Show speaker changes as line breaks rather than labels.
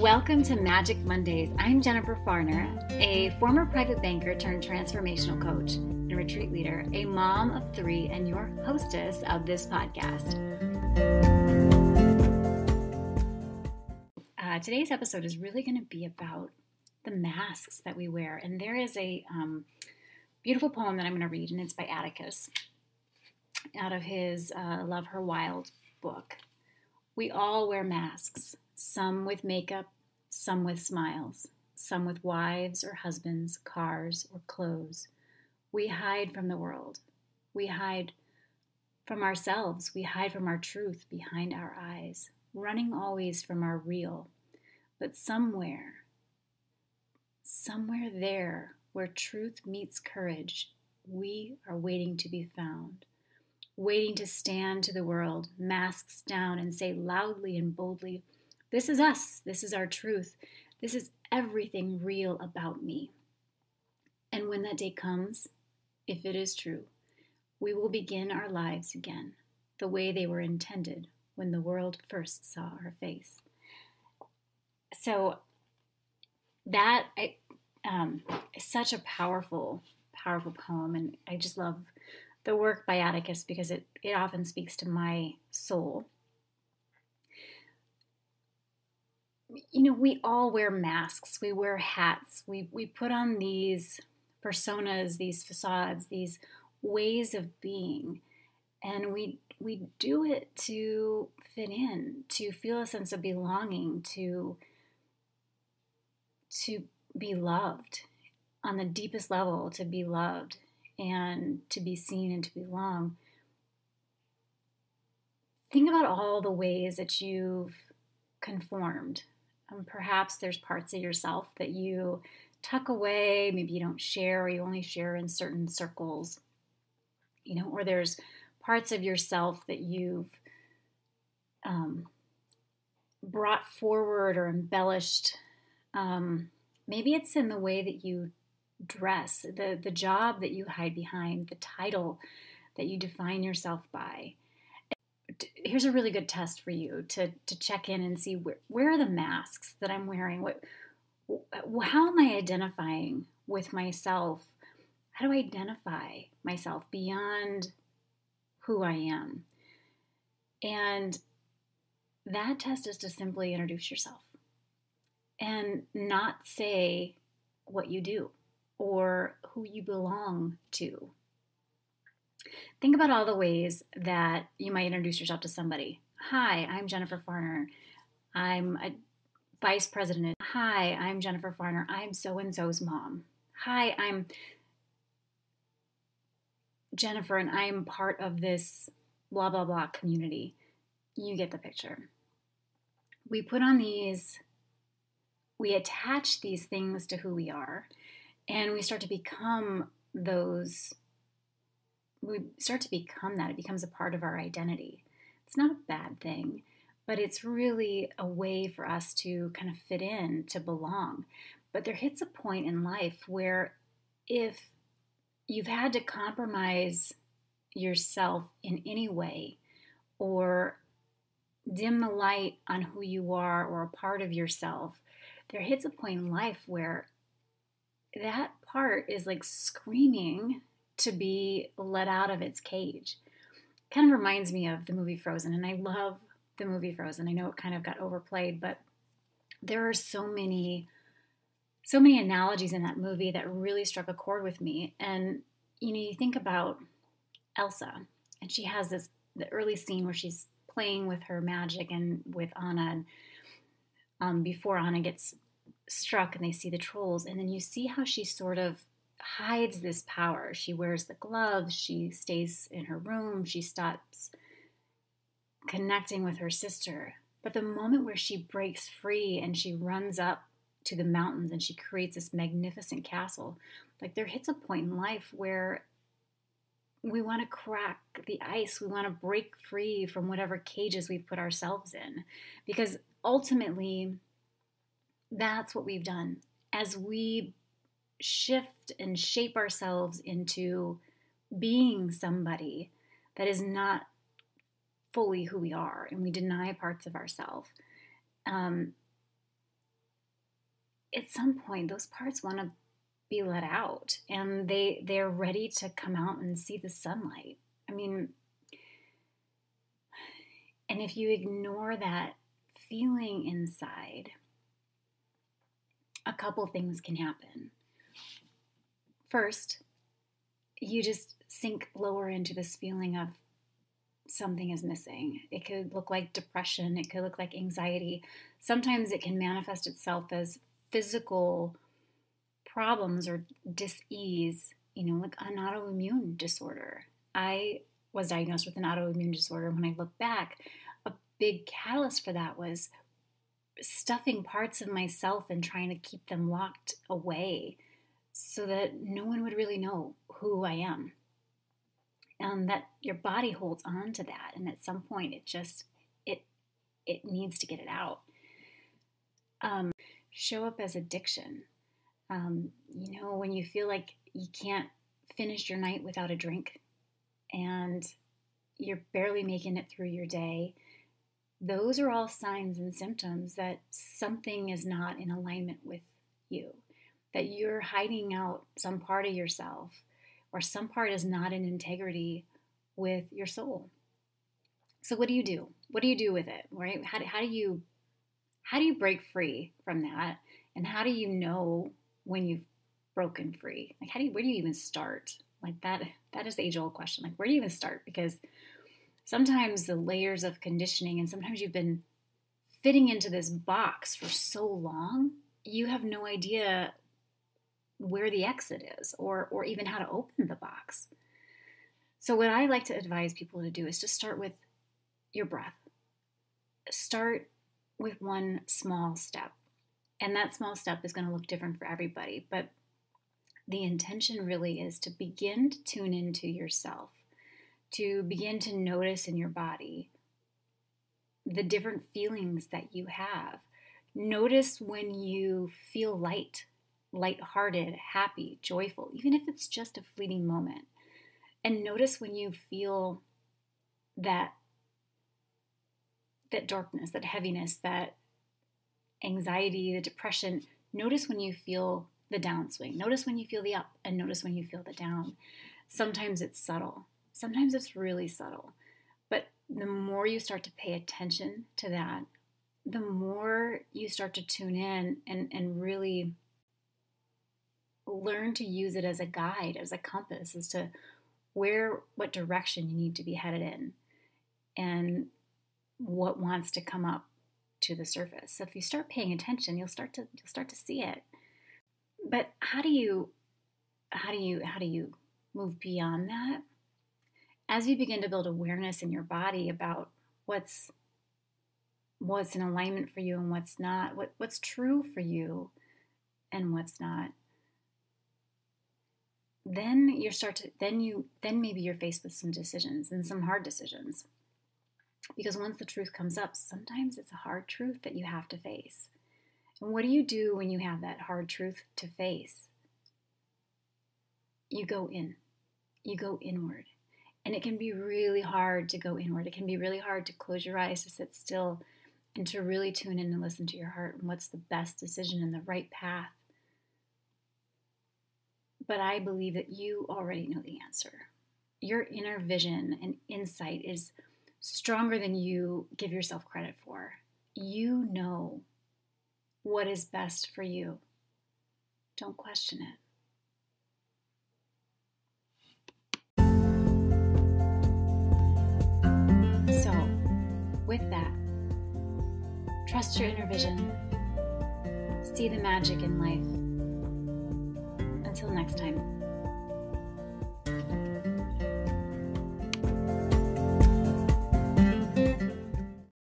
Welcome to Magic Mondays. I'm Jennifer Farner, a former private banker turned transformational coach and retreat leader, a mom of 3, and your hostess of this podcast. Today's episode is really going to be about the masks that we wear. And there is a beautiful poem that I'm going to read, and it's by Atticus out of his Love Her Wild book. We all wear masks. Some with makeup, some with smiles, some with wives or husbands, cars or clothes. We hide from the world. We hide from ourselves. We hide from our truth behind our eyes, running always from our real. But somewhere there where truth meets courage, we are waiting to be found, waiting to stand to the world, masks down, and say loudly and boldly, "This is us. This is our truth. This is everything real about me." And when that day comes, if it is true, we will begin our lives again, the way they were intended when the world first saw our face. So that is such a powerful, powerful poem. And I just love the work by Atticus because it often speaks to my soul. You know, we all wear masks, we wear hats, we put on these personas, these facades, these ways of being, and we do it to fit in, to feel a sense of belonging, to be loved on the deepest level, to be loved and to be seen and to belong. Think about all the ways that you've conformed. Perhaps there's parts of yourself that you tuck away, maybe you don't share, or you only share in certain circles, or there's parts of yourself that you've brought forward or embellished. Maybe it's in the way that you dress, the job that you hide behind, the title that you define yourself by. Here's a really good test for you to check in and see where are the masks that I'm wearing? How am I identifying with myself? How do I identify myself beyond who I am? And that test is to simply introduce yourself and not say what you do or who you belong to. Think about all the ways that you might introduce yourself to somebody. Hi, I'm Jennifer Farner. I'm a vice president. Hi, I'm Jennifer Farner. I'm so-and-so's mom. Hi, I'm Jennifer, and I'm part of this blah, blah, blah community. You get the picture. We put on we attach these things to who we are, and we start to become those. We start to become that. It becomes a part of our identity. It's not a bad thing, but it's really a way for us to kind of fit in, to belong. But there hits a point in life where if you've had to compromise yourself in any way or dim the light on who you are or a part of yourself, there hits a point in life where that part is like screaming to be let out of its cage. Kind of reminds me of the movie Frozen, and I love the movie Frozen. I know it kind of got overplayed, but there are so many analogies in that movie that really struck a chord with me. And you think about Elsa, and she has the early scene where she's playing with her magic and with Anna, and before Anna gets struck and they see the trolls, and then you see how she sort of hides this power. She wears the gloves, she stays in her room, she stops connecting with her sister. But the moment where she breaks free and she runs up to the mountains and she creates this magnificent castle, like there hits a point in life where we want to crack the ice, we want to break free from whatever cages we've put ourselves in, because ultimately that's what we've done. As we shift and shape ourselves into being somebody that is not fully who we are, and we deny parts of ourselves, at some point, those parts want to be let out, and they're ready to come out and see the sunlight. I mean, and if you ignore that feeling inside, a couple things can happen. First, you just sink lower into this feeling of something is missing. It could look like depression, it could look like anxiety. Sometimes it can manifest itself as physical problems or dis-ease, like an autoimmune disorder. I was diagnosed with an autoimmune disorder. When I look back, a big catalyst for that was stuffing parts of myself and trying to keep them locked away so that no one would really know who I am. And that your body holds on to that, and at some point it needs to get it out. Show up as addiction. When you feel like you can't finish your night without a drink and you're barely making it through your day, those are all signs and symptoms that something is not in alignment with you, that you're hiding out some part of yourself, or some part is not in integrity with your soul. So what do you do? What do you do with it, right? How do you break free from that? And how do you know when you've broken free? Like, where do you even start? Like that is the age-old question. Like, where do you even start? Because sometimes the layers of conditioning, and sometimes you've been fitting into this box for so long, you have no idea where the exit is, or even how to open the box. So what I like to advise people to do is to start with your breath. Start with one small step. And that small step is going to look different for everybody. But the intention really is to begin to tune into yourself, to begin to notice in your body the different feelings that you have. Notice when you feel lighthearted, happy, joyful, even if it's just a fleeting moment. And notice when you feel that darkness, that heaviness, that anxiety, the depression. Notice when you feel the downswing. Notice when you feel the up, and notice when you feel the down. Sometimes it's subtle. Sometimes it's really subtle. But the more you start to pay attention to that, the more you start to tune in and really learn to use it as a guide, as a compass, as to what direction you need to be headed in and what wants to come up to the surface. So if you start paying attention, you'll start to see it. But how do you move beyond that? As you begin to build awareness in your body about what's in alignment for you and what's not, what's true for you and what's not, then maybe you're faced with some decisions, and some hard decisions. Because once the truth comes up, sometimes it's a hard truth that you have to face. And what do you do when you have that hard truth to face? You go in. You go inward. And it can be really hard to go inward. It can be really hard to close your eyes, to sit still, and to really tune in and listen to your heart and what's the best decision and the right path. But I believe that you already know the answer. Your inner vision and insight is stronger than you give yourself credit for. You know what is best for you. Don't question it. So, with that, trust your inner vision. See the magic in life. Until next time.